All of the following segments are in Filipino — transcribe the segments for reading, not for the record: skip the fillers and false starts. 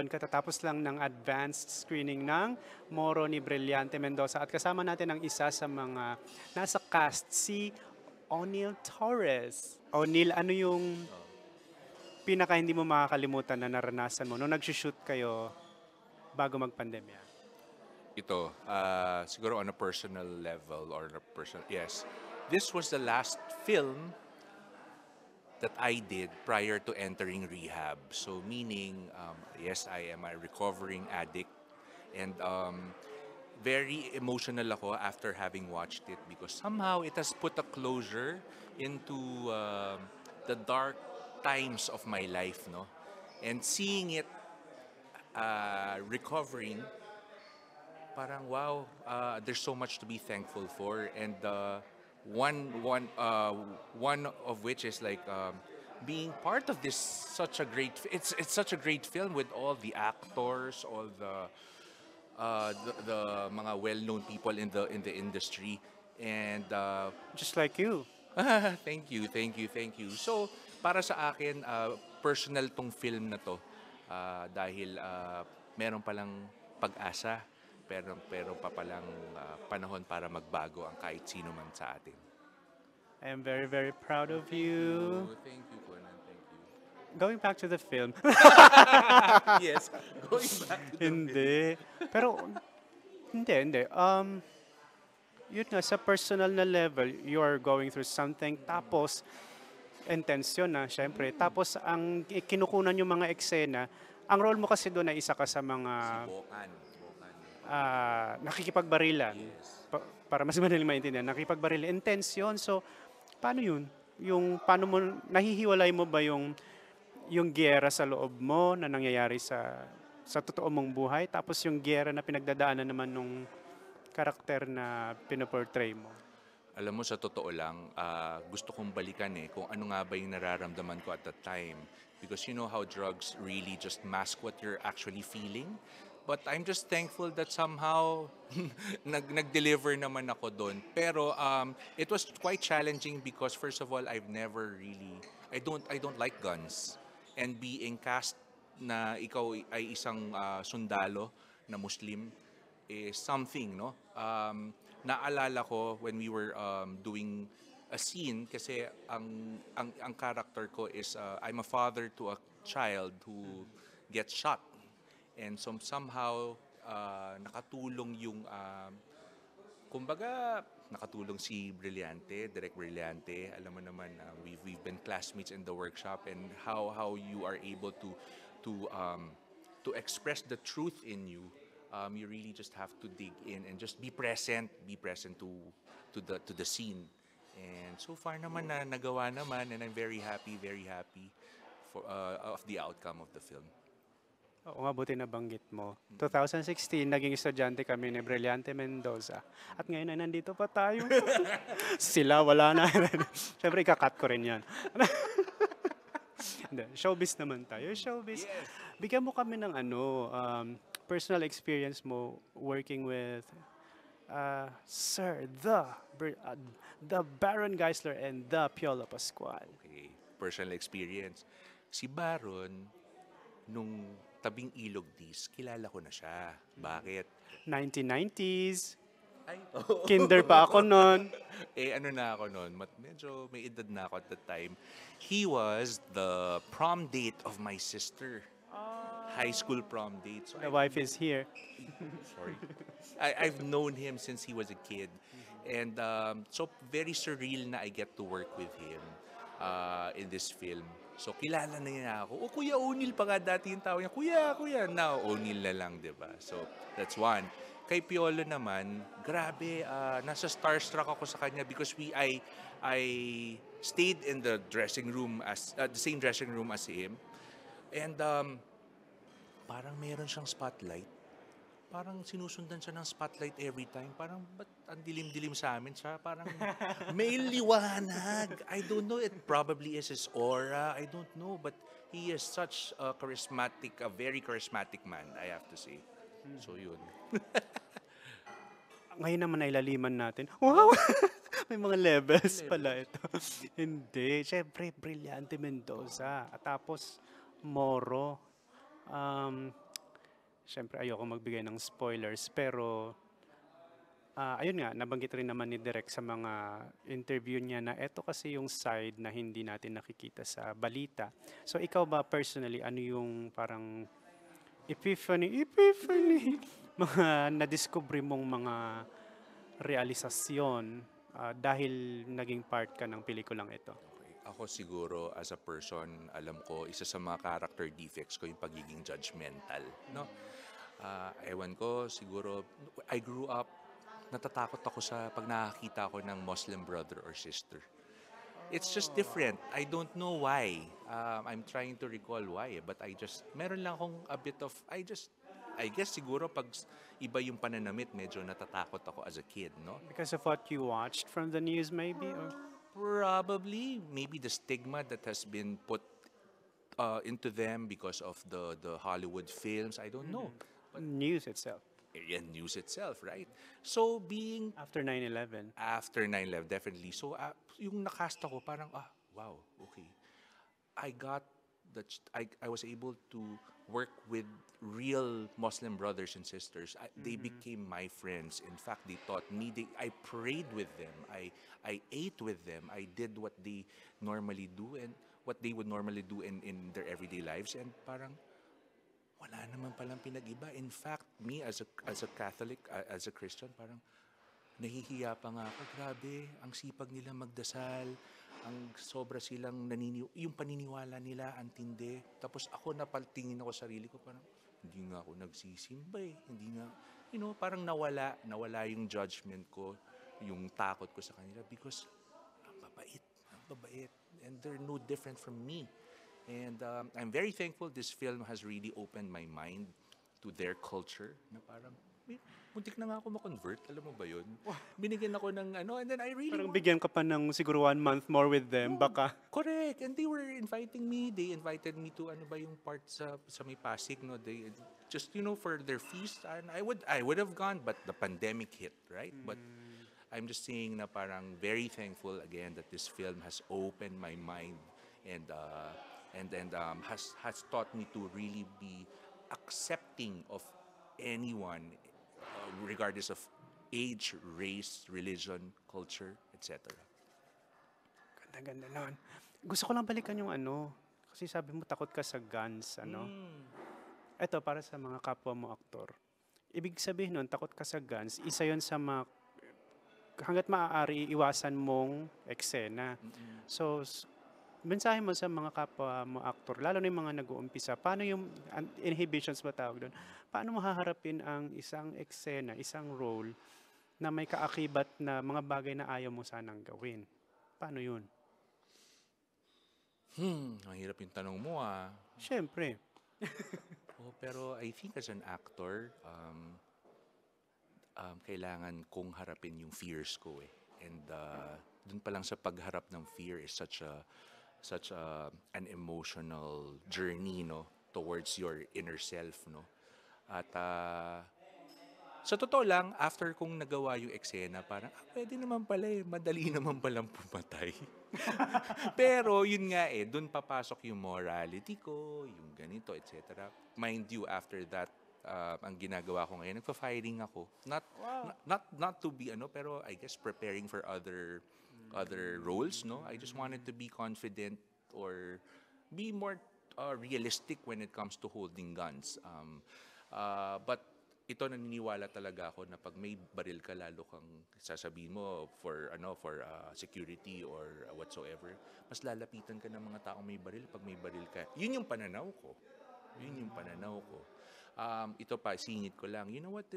katawan katatapos lang ng advanced screening ng Moro ni Brillante Mendoza. At kasama natin ang isa sa mga nasa cast, si O'Neil Torres. O'Neil, ano yung pinaka hindi mo makakalimutan na naranasan mo nung nag-shoot kayo bago magpandemya? Ito, siguro on a personal level or on a personal, yes. This was the last film that I did prior to entering rehab. So meaning, yes, I am a recovering addict and very emotional ako after having watched it because somehow it has put a closure into the dark times of my life, no? And seeing it recovering, parang wow, there's so much to be thankful for, and one of which is like being part of this such a great. It's such a great film with all the actors, all the mga well-known people in the industry, and Just like you. thank you, thank you, thank you. So, para sa akin, personal tong film na to dahil meron palang pag-asa, pero pa palang panahon para magbago ang kahit sino man sa atin. I am very, very proud of you. Thank you, Conan. Thank you. Going back to the film. Yes, going back to the Hindi. Pero, hindi. Yun nga, sa personal na level, you are going through something, tapos, intense yun na, syempre. Tapos, ang kinukunan yung mga eksena, ang role mo kasi doon ay isa ka sa mga Bokan. nakikipagbarilan. Yes. Para mas madaling maintindihan, nakikipagbarilan. Intense yun. So, paano yun? Paano mo, nahihiwalay mo ba yung giyera sa loob mo na nangyayari sa totoo mong buhay, tapos yung giyera na pinagdadaanan naman nung karakter na pinoportray mo? Alam mo, sa totoo lang, gusto kong balikan kung ano nga ba yung nararamdaman ko at that time. Because you know how drugs really just mask what you're actually feeling. But I'm just thankful that somehow nag-deliver naman ako doon. Pero it was quite challenging because first of all, I've never really, I don't like guns. And being cast na ikaw ay isang sundalo na Muslim is something, no? Naalala ko when we were doing a scene kasi ang character ko is I'm a father to a child who gets shot. And so somehow nakatulong yung kumbaga nakatulong si Brillante, Direk Brillante. Alam mo naman we've been classmates in the workshop, and how you are able to express the truth in you. You really just have to dig in and just be present to the scene. And so far naman na nagawa naman, and I'm very happy for of the outcome of the film. Oo nga, buti nabanggit mo. 2016, naging estudyante kami ni Brillante Mendoza. At ngayon ay nandito pa tayo. Sila, wala na. Siyempre, ikakat ko rin yan. Hindi, showbiz naman tayo. Showbiz. Yes. Bigyan mo kami ng personal experience mo working with Sir, the Baron Geisler and the Piolo Pascual. Okay, personal experience. Si Baron, nung tabing ilog dis, kilala ko na siya. Bakit? 1990s. Ay, Kinder pa ako nun. ano na ako noon, medyo may edad na ako at that time. He was the prom date of my sister. High school prom date. So The wife is here. sorry. I've known him since he was a kid. And so very surreal na I get to work with him in this film. So kilala na niya ako. Oh, Kuya O'Neil pa nga dati yung tawag niya. Kuya. Now, O'Neil na lang, di ba? So, that's one. Kay Piolo naman, grabe, nasa starstruck ako sa kanya because I stayed in the dressing room the same dressing room as him. And parang meron siyang spotlight. Parang sinusundan siya ng spotlight every time. Parang, ba't ang dilim-dilim sa amin siya? Parang may liwanag. I don't know. It probably is his aura. I don't know. But he is such a very charismatic man, I have to say. So, yun. Ngayon naman nailaliman natin. Wow! May mga levels pala ito. Hindi. Siyempre, Brillante Mendoza. At tapos, Moro. Siyempre ayoko magbigay ng spoilers pero ayun nga, nabanggit rin naman ni Direk sa mga interview niya na eto kasi yung side na hindi natin nakikita sa balita. So ikaw ba personally, ano yung parang epiphany, mga nadiscovery mong mga realisasyon dahil naging part ka ng pelikulang ito? Okay. Ako siguro, as a person, alam ko, isa sa mga character defects ko yung pagiging judgmental, no? Ewan ko, siguro, I grew up, natatakot ako sa pag nakakita ko ng Muslim brother or sister. It's just different. I don't know why. I'm trying to recall why, but meron lang akong a bit of, I guess siguro pag iba yung pananamit, medyo natatakot ako as a kid, no? Because of what you watched from the news maybe? Or Probably, maybe the stigma that has been put into them because of the Hollywood films. I don't know. news itself Yan, news itself, right? So, being after 9/11? after 9/11, definitely. So, yung nakast ako, parang, wow, okay. I got I was able to work with real Muslim brothers and sisters. They became my friends. In fact, they taught me. I prayed with them. I ate with them. I did what they normally do and what they would normally do in their everyday lives. And parang wala naman palang pinag-iba. In fact, me as a Catholic, as a Christian, parang nahihiya pa nga ako. Grabe, ang sipag nila magdasal, ang sobra silang yung paniniwala nila, ang tindi. Tapos ako napaltingin ako sa sarili ko, parang hindi nga ako nagsisimba eh. Hindi nga, parang nawala yung judgment ko, yung takot ko sa kanila because ang babait. And they're no different from me. And I'm very thankful this film has really opened my mind to their culture na parang muntik na nga ako ma-convert, alam mo ba yun? Binigyan ako ng and then I really Parang bigyan ka pa ng siguro 1 month more with them, baka. correct. And they were inviting me. They invited me to ano ba yung part sa may Pasig, no? They just for their feast. And I would have gone, but the pandemic hit, right? But I'm just saying na parang very thankful again that this film has opened my mind and has taught me to really be accepting of anyone, regardless of age, race, religion, culture, etc. Ganda-ganda nun. Gusto ko lang balikan yung kasi sabi mo takot ka sa guns, Ito, para sa mga kapwa mo aktor. Ibig sabihin nun, takot ka sa guns, isa yon sa mga, hanggat maaari, iwasan mong eksena. So, mensahe mo sa mga kapwa mo aktor, lalo na yung mga nag-uumpisa, paano yung inhibitions ba tawag doon? Paano mo haharapin ang isang eksena, isang role na may kaakibat na mga bagay na ayaw mo sanang gawin? Paano yun? Mahirap yung tanong mo Siyempre. Pero I think as an actor, kailangan kong harapin yung fears ko eh. And dun pa lang sa pagharap ng fear is such an emotional journey, no, towards your inner self, no. At sa totoo lang, after kong nagawa yung eksena, parang pwede naman pala madali naman palang pumatay. Pero yun nga dun papasok yung morality ko, yung ganito, etc. Mind you, after that, ang ginagawa ko ngayon, nagpa-firing ako. Not to be pero I guess preparing for other roles, no? I just wanted to be confident or be more realistic when it comes to holding guns. But ito, naniniwala talaga ako na pag may baril ka, lalo kang sasabihin mo for security or whatsoever, mas lalapitan ka ng mga taong may baril pag may baril ka. Yun yung pananaw ko. Ito pa, singit ko lang. You know what,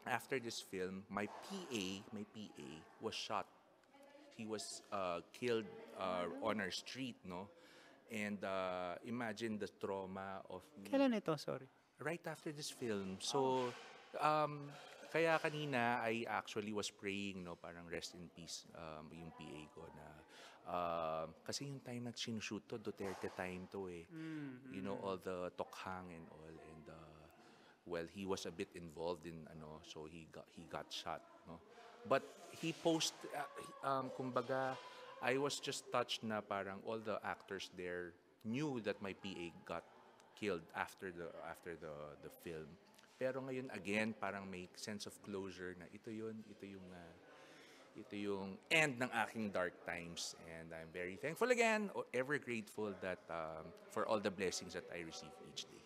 after this film, my PA was shot. He was killed on our street, no? And imagine the trauma of me. Kailan ito? Sorry. Right after this film. So, kaya kanina, I actually was praying, no, parang rest in peace, yung PA ko na, kasi yung time na sinushoot to, Duterte time to eh. You know, all the tokhang and all. And, well, he was a bit involved in, so he got shot, no. But he kumbaga, I was just touched na parang all the actors there knew that my PA got killed after the film. Pero ngayon again, parang may sense of closure na ito yung end ng aking dark times, and I'm very thankful again, ever grateful that for all the blessings that I receive each day.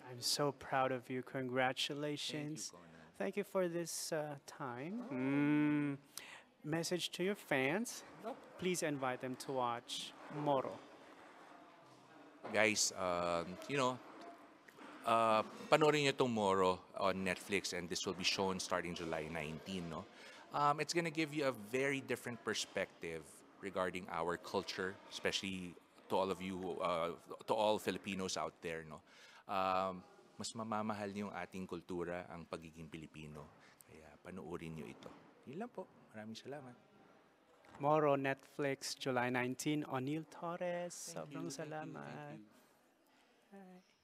I'm so proud of you. Congratulations. Conan. Thank you for this time. Message to your fans. Please invite them to watch Moro. Guys, panoorin niyo itong Moro on Netflix, and this will be shown starting July 19, no? It's gonna give you a very different perspective regarding our culture, especially to all of you, to all Filipinos out there, no? Mas mamamahal niyo yung ating kultura, ang pagiging Pilipino. Kaya panoorin niyo ito. Yun lang po. Maraming salamat. Moro, Netflix, July 19. O'Neil Torres. Sobrang Thank you, salamat. thank you. Hi.